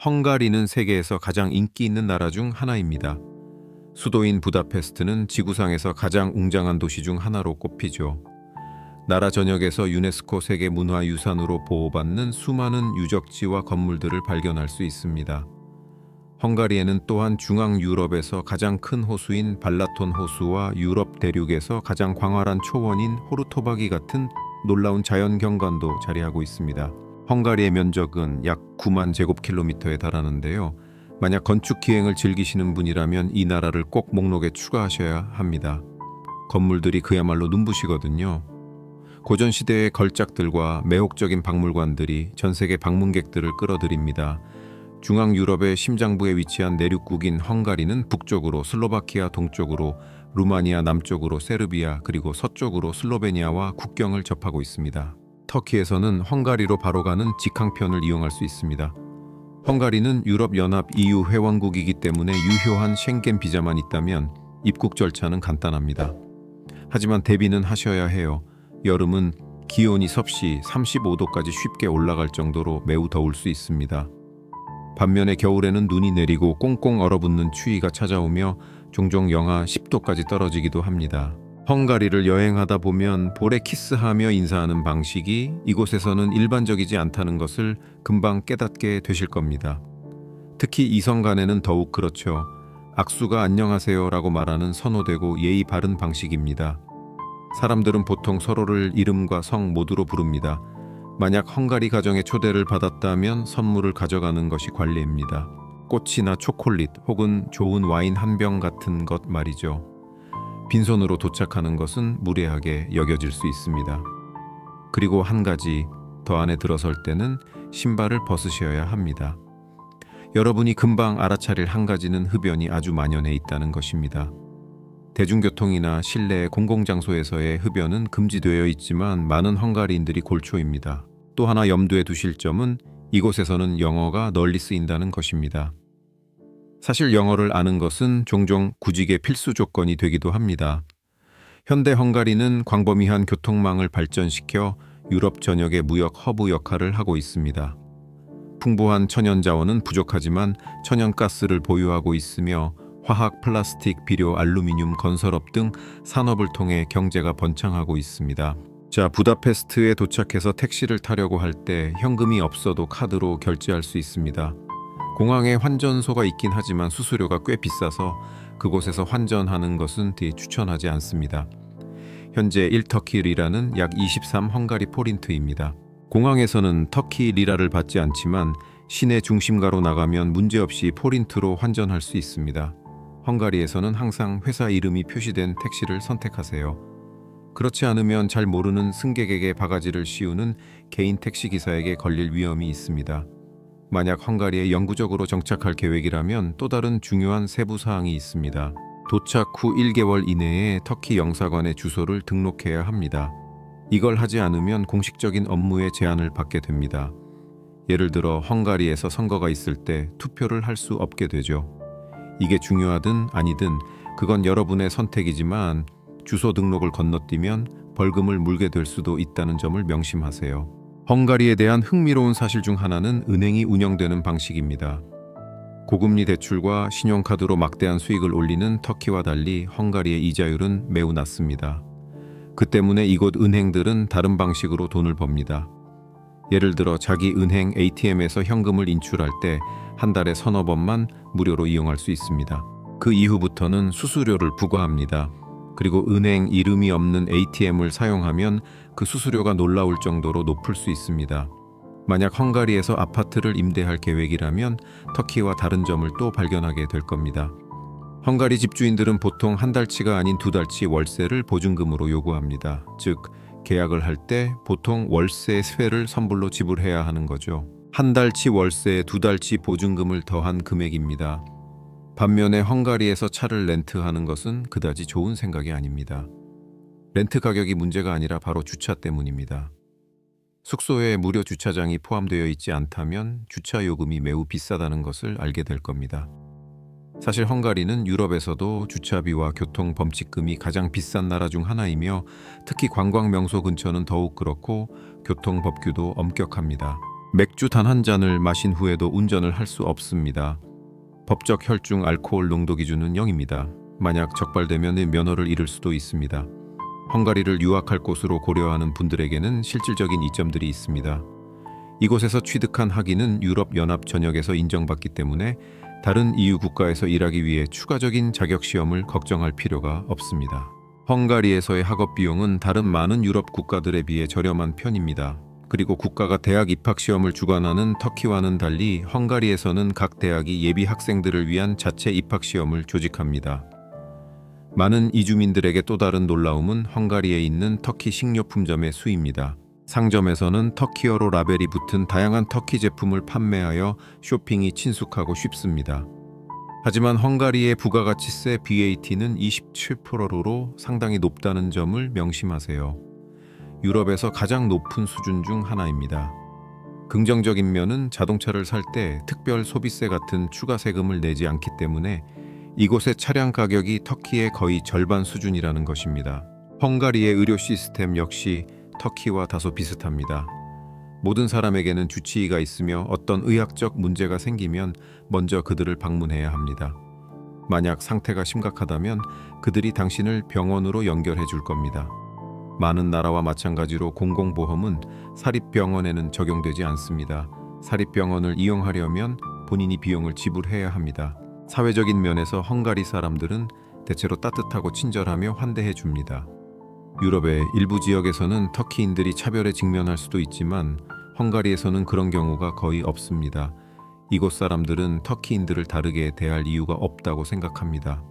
헝가리는 세계에서 가장 인기 있는 나라 중 하나입니다. 수도인 부다페스트는 지구상에서 가장 웅장한 도시 중 하나로 꼽히죠. 나라 전역에서 유네스코 세계문화유산으로 보호받는 수많은 유적지와 건물들을 발견할 수 있습니다. 헝가리에는 또한 중앙 유럽에서 가장 큰 호수인 발라톤 호수와 유럽 대륙에서 가장 광활한 초원인 호르토바기 같은 놀라운 자연 경관도 자리하고 있습니다. 헝가리의 면적은 약 9만 제곱킬로미터에 달하는데요. 만약 건축 기행을 즐기시는 분이라면 이 나라를 꼭 목록에 추가하셔야 합니다. 건물들이 그야말로 눈부시거든요. 고전시대의 걸작들과 매혹적인 박물관들이 전 세계 방문객들을 끌어들입니다. 중앙 유럽의 심장부에 위치한 내륙국인 헝가리는 북쪽으로 슬로바키아, 동쪽으로 루마니아, 남쪽으로 세르비아, 그리고 서쪽으로 슬로베니아와 국경을 접하고 있습니다. 터키에서는 헝가리로 바로 가는 직항편을 이용할 수 있습니다. 헝가리는 유럽연합 EU 회원국이기 때문에 유효한 쉥겐 비자만 있다면 입국 절차는 간단합니다. 하지만 대비는 하셔야 해요. 여름은 기온이 섭씨 35도까지 쉽게 올라갈 정도로 매우 더울 수 있습니다. 반면에 겨울에는 눈이 내리고 꽁꽁 얼어붙는 추위가 찾아오며 종종 영하 10도까지 떨어지기도 합니다. 헝가리를 여행하다 보면 볼에 키스하며 인사하는 방식이 이곳에서는 일반적이지 않다는 것을 금방 깨닫게 되실 겁니다. 특히 이성 간에는 더욱 그렇죠. 악수가 안녕하세요 라고 말하는 선호되고 예의 바른 방식입니다. 사람들은 보통 서로를 이름과 성 모두로 부릅니다. 만약 헝가리 가정에 초대를 받았다면 선물을 가져가는 것이 관례입니다. 꽃이나 초콜릿 혹은 좋은 와인 한 병 같은 것 말이죠. 빈손으로 도착하는 것은 무례하게 여겨질 수 있습니다. 그리고 한 가지, 더 안에 들어설 때는 신발을 벗으셔야 합니다. 여러분이 금방 알아차릴 한 가지는 흡연이 아주 만연해 있다는 것입니다. 대중교통이나 실내 공공장소에서의 흡연은 금지되어 있지만 많은 헝가리인들이 골초입니다. 또 하나 염두에 두실 점은 이곳에서는 영어가 널리 쓰인다는 것입니다. 사실 영어를 아는 것은 종종 구직의 필수 조건이 되기도 합니다. 현대 헝가리는 광범위한 교통망을 발전시켜 유럽 전역의 무역 허브 역할을 하고 있습니다. 풍부한 천연자원은 부족하지만 천연가스를 보유하고 있으며 화학, 플라스틱, 비료, 알루미늄, 건설업 등 산업을 통해 경제가 번창하고 있습니다. 자, 부다페스트에 도착해서 택시를 타려고 할 때 현금이 없어도 카드로 결제할 수 있습니다. 공항에 환전소가 있긴 하지만 수수료가 꽤 비싸서 그곳에서 환전하는 것은 추천하지 않습니다. 현재 1터키 리라는 약 23 헝가리 포린트입니다. 공항에서는 터키 리라를 받지 않지만 시내 중심가로 나가면 문제없이 포린트로 환전할 수 있습니다. 헝가리에서는 항상 회사 이름이 표시된 택시를 선택하세요. 그렇지 않으면 잘 모르는 승객에게 바가지를 씌우는 개인 택시 기사에게 걸릴 위험이 있습니다. 만약 헝가리에 영구적으로 정착할 계획이라면 또 다른 중요한 세부 사항이 있습니다. 도착 후 1개월 이내에 터키 영사관에 주소를 등록해야 합니다. 이걸 하지 않으면 공식적인 업무에 제한을 받게 됩니다. 예를 들어 헝가리에서 선거가 있을 때 투표를 할 수 없게 되죠. 이게 중요하든 아니든 그건 여러분의 선택이지만 주소 등록을 건너뛰면 벌금을 물게 될 수도 있다는 점을 명심하세요. 헝가리에 대한 흥미로운 사실 중 하나는 은행이 운영되는 방식입니다. 고금리 대출과 신용카드로 막대한 수익을 올리는 터키와 달리 헝가리의 이자율은 매우 낮습니다. 그 때문에 이곳 은행들은 다른 방식으로 돈을 법니다. 예를 들어 자기 은행 ATM에서 현금을 인출할 때 한 달에 서너 번만 무료로 이용할 수 있습니다. 그 이후부터는 수수료를 부과합니다. 그리고 은행 이름이 없는 ATM을 사용하면 그 수수료가 놀라울 정도로 높을 수 있습니다. 만약 헝가리에서 아파트를 임대할 계획이라면 터키와 다른 점을 또 발견하게 될 겁니다. 헝가리 집주인들은 보통 한 달치가 아닌 두 달치 월세를 보증금으로 요구합니다. 즉, 계약을 할 때 보통 월세 회를 선불로 지불해야 하는 거죠. 한 달치 월세에 두 달치 보증금을 더한 금액입니다. 반면에 헝가리에서 차를 렌트하는 것은 그다지 좋은 생각이 아닙니다. 렌트 가격이 문제가 아니라 바로 주차 때문입니다. 숙소에 무료 주차장이 포함되어 있지 않다면 주차 요금이 매우 비싸다는 것을 알게 될 겁니다. 사실 헝가리는 유럽에서도 주차비와 교통 범칙금이 가장 비싼 나라 중 하나이며 특히 관광 명소 근처는 더욱 그렇고 교통 법규도 엄격합니다. 맥주 단 한 잔을 마신 후에도 운전을 할 수 없습니다. 법적 혈중 알코올 농도 기준은 0입니다. 만약 적발되면 면허를 잃을 수도 있습니다. 헝가리를 유학할 곳으로 고려하는 분들에게는 실질적인 이점들이 있습니다. 이곳에서 취득한 학위는 유럽연합 전역에서 인정받기 때문에 다른 EU 국가에서 일하기 위해 추가적인 자격시험을 걱정할 필요가 없습니다. 헝가리에서의 학업 비용은 다른 많은 유럽 국가들에 비해 저렴한 편입니다. 그리고 국가가 대학 입학시험을 주관하는 터키와는 달리 헝가리에서는 각 대학이 예비 학생들을 위한 자체 입학시험을 조직합니다. 많은 이주민들에게 또 다른 놀라움은 헝가리에 있는 터키 식료품점의 수입니다. 상점에서는 터키어로 라벨이 붙은 다양한 터키 제품을 판매하여 쇼핑이 친숙하고 쉽습니다. 하지만 헝가리의 부가가치세 BAT는 27%로 상당히 높다는 점을 명심하세요. 유럽에서 가장 높은 수준 중 하나입니다. 긍정적인 면은 자동차를 살 때 특별 소비세 같은 추가 세금을 내지 않기 때문에 이곳의 차량 가격이 터키의 거의 절반 수준이라는 것입니다. 헝가리의 의료 시스템 역시 터키와 다소 비슷합니다. 모든 사람에게는 주치의가 있으며 어떤 의학적 문제가 생기면 먼저 그들을 방문해야 합니다. 만약 상태가 심각하다면 그들이 당신을 병원으로 연결해 줄 겁니다. 많은 나라와 마찬가지로 공공보험은 사립병원에는 적용되지 않습니다. 사립병원을 이용하려면 본인이 비용을 지불해야 합니다. 사회적인 면에서 헝가리 사람들은 대체로 따뜻하고 친절하며 환대해 줍니다. 유럽의 일부 지역에서는 터키인들이 차별에 직면할 수도 있지만 헝가리에서는 그런 경우가 거의 없습니다. 이곳 사람들은 터키인들을 다르게 대할 이유가 없다고 생각합니다.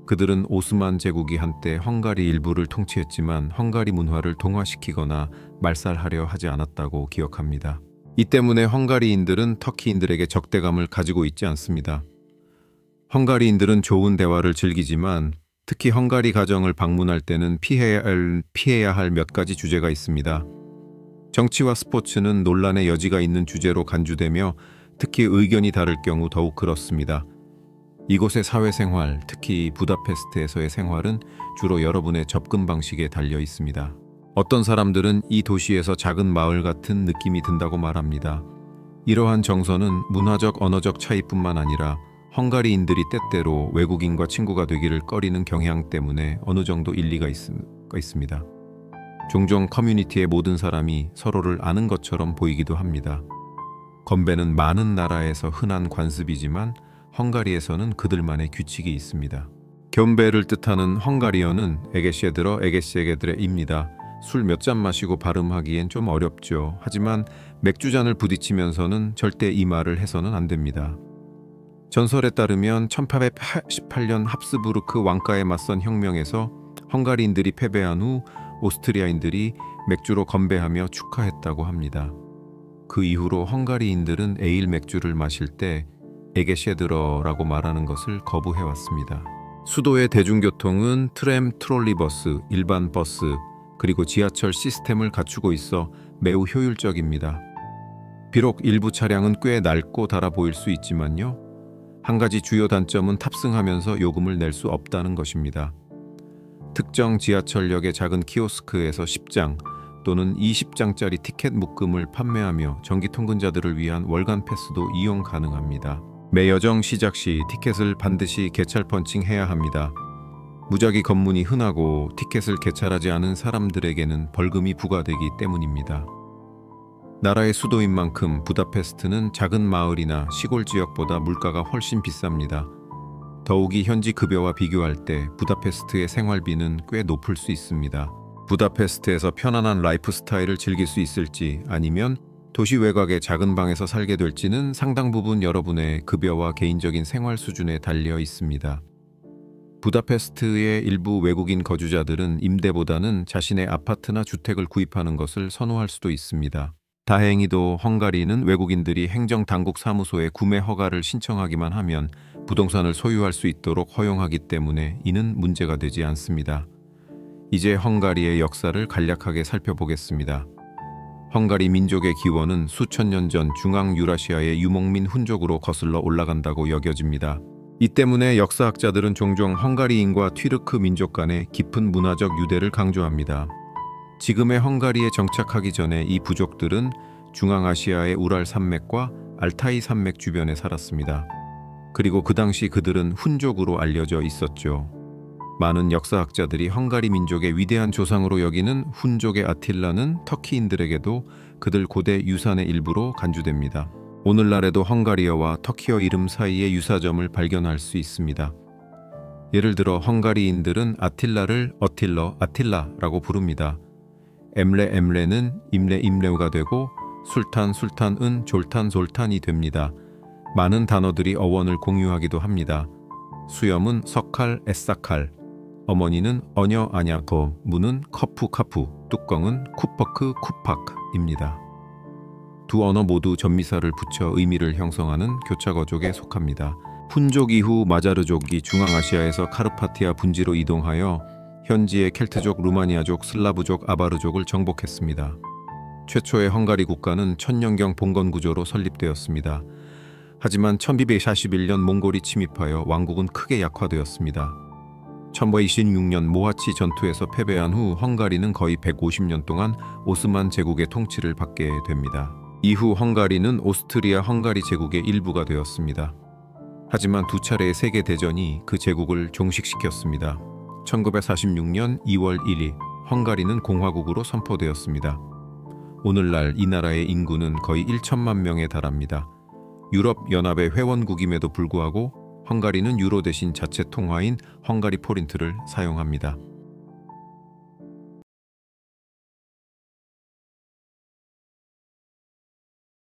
그들은 오스만 제국이 한때 헝가리 일부를 통치했지만 헝가리 문화를 동화시키거나 말살하려 하지 않았다고 기억합니다. 이 때문에 헝가리인들은 터키인들에게 적대감을 가지고 있지 않습니다. 헝가리인들은 좋은 대화를 즐기지만 특히 헝가리 가정을 방문할 때는 피해야 할 몇 가지 주제가 있습니다. 정치와 스포츠는 논란의 여지가 있는 주제로 간주되며 특히 의견이 다를 경우 더욱 그렇습니다. 이곳의 사회생활, 특히 부다페스트에서의 생활은 주로 여러분의 접근 방식에 달려 있습니다. 어떤 사람들은 이 도시에서 작은 마을 같은 느낌이 든다고 말합니다. 이러한 정서는 문화적, 언어적 차이뿐만 아니라 헝가리인들이 때때로 외국인과 친구가 되기를 꺼리는 경향 때문에 어느 정도 일리가 있습니다. 종종 커뮤니티의 모든 사람이 서로를 아는 것처럼 보이기도 합니다. 건배는 많은 나라에서 흔한 관습이지만 헝가리에서는 그들만의 규칙이 있습니다. 겸배를 뜻하는 헝가리어는 에게시에드레입니다. 술 몇 잔 마시고 발음하기엔 좀 어렵죠. 하지만 맥주잔을 부딪히면서는 절대 이 말을 해서는 안 됩니다. 전설에 따르면 1818년 합스부르크 왕가에 맞선 혁명에서 헝가리인들이 패배한 후 오스트리아인들이 맥주로 건배하며 축하했다고 합니다. 그 이후로 헝가리인들은 에일 맥주를 마실 때 에게셰드러라고 말하는 것을 거부해왔습니다. 수도의 대중교통은 트램, 트롤리버스, 일반 버스, 그리고 지하철 시스템을 갖추고 있어 매우 효율적입니다. 비록 일부 차량은 꽤 낡고 닳아 보일 수 있지만요. 한 가지 주요 단점은 탑승하면서 요금을 낼 수 없다는 것입니다. 특정 지하철역의 작은 키오스크에서 10장 또는 20장짜리 티켓 묶음을 판매하며 전기통근자들을 위한 월간 패스도 이용 가능합니다. 매 여정 시작 시 티켓을 반드시 개찰 펀칭해야 합니다. 무작위 검문이 흔하고 티켓을 개찰하지 않은 사람들에게는 벌금이 부과되기 때문입니다. 나라의 수도인 만큼 부다페스트는 작은 마을이나 시골 지역보다 물가가 훨씬 비쌉니다. 더욱이 현지 급여와 비교할 때 부다페스트의 생활비는 꽤 높을 수 있습니다. 부다페스트에서 편안한 라이프 스타일을 즐길 수 있을지 아니면 도시 외곽의 작은 방에서 살게 될지는 상당 부분 여러분의 급여와 개인적인 생활 수준에 달려 있습니다. 부다페스트의 일부 외국인 거주자들은 임대보다는 자신의 아파트나 주택을 구입하는 것을 선호할 수도 있습니다. 다행히도 헝가리는 외국인들이 행정당국 사무소에 구매 허가를 신청하기만 하면 부동산을 소유할 수 있도록 허용하기 때문에 이는 문제가 되지 않습니다. 이제 헝가리의 역사를 간략하게 살펴보겠습니다. 헝가리 민족의 기원은 수천 년 전 중앙 유라시아의 유목민 훈족으로 거슬러 올라간다고 여겨집니다. 이 때문에 역사학자들은 종종 헝가리인과 튀르크 민족 간의 깊은 문화적 유대를 강조합니다. 지금의 헝가리에 정착하기 전에 이 부족들은 중앙아시아의 우랄 산맥과 알타이 산맥 주변에 살았습니다. 그리고 그 당시 그들은 훈족으로 알려져 있었죠. 많은 역사학자들이 헝가리 민족의 위대한 조상으로 여기는 훈족의 아틸라는 터키인들에게도 그들 고대 유산의 일부로 간주됩니다. 오늘날에도 헝가리어와 터키어 이름 사이의 유사점을 발견할 수 있습니다. 예를 들어 헝가리인들은 아틸라를 어틸러, 아틸라라고 부릅니다. 엠레는 임레우가 되고 술탄은 졸탄이 됩니다. 많은 단어들이 어원을 공유하기도 합니다. 수염은 석칼, 에싸칼, 어머니는 어녀, 아냐거, 문은 커프, 뚜껑은 쿠퍼크, 쿠팍입니다. 두 언어 모두 전미사를 붙여 의미를 형성하는 교차거족에 속합니다. 훈족 이후 마자르족이 중앙아시아에서 카르파티아 분지로 이동하여 현지의 켈트족, 루마니아족, 슬라브족, 아바르족을 정복했습니다. 최초의 헝가리 국가는 천년경 봉건 구조로 설립되었습니다. 하지만 1241년 몽골이 침입하여 왕국은 크게 약화되었습니다. 1526년 모하치 전투에서 패배한 후 헝가리는 거의 150년 동안 오스만 제국의 통치를 받게 됩니다. 이후 헝가리는 오스트리아 헝가리 제국의 일부가 되었습니다. 하지만 두 차례의 세계대전이 그 제국을 종식시켰습니다. 1946년 2월 1일 헝가리는 공화국으로 선포되었습니다. 오늘날 이 나라의 인구는 거의 1천만 명에 달합니다. 유럽연합의 회원국임에도 불구하고 헝가리는 유로 대신 자체 통화인 헝가리 포린트를 사용합니다.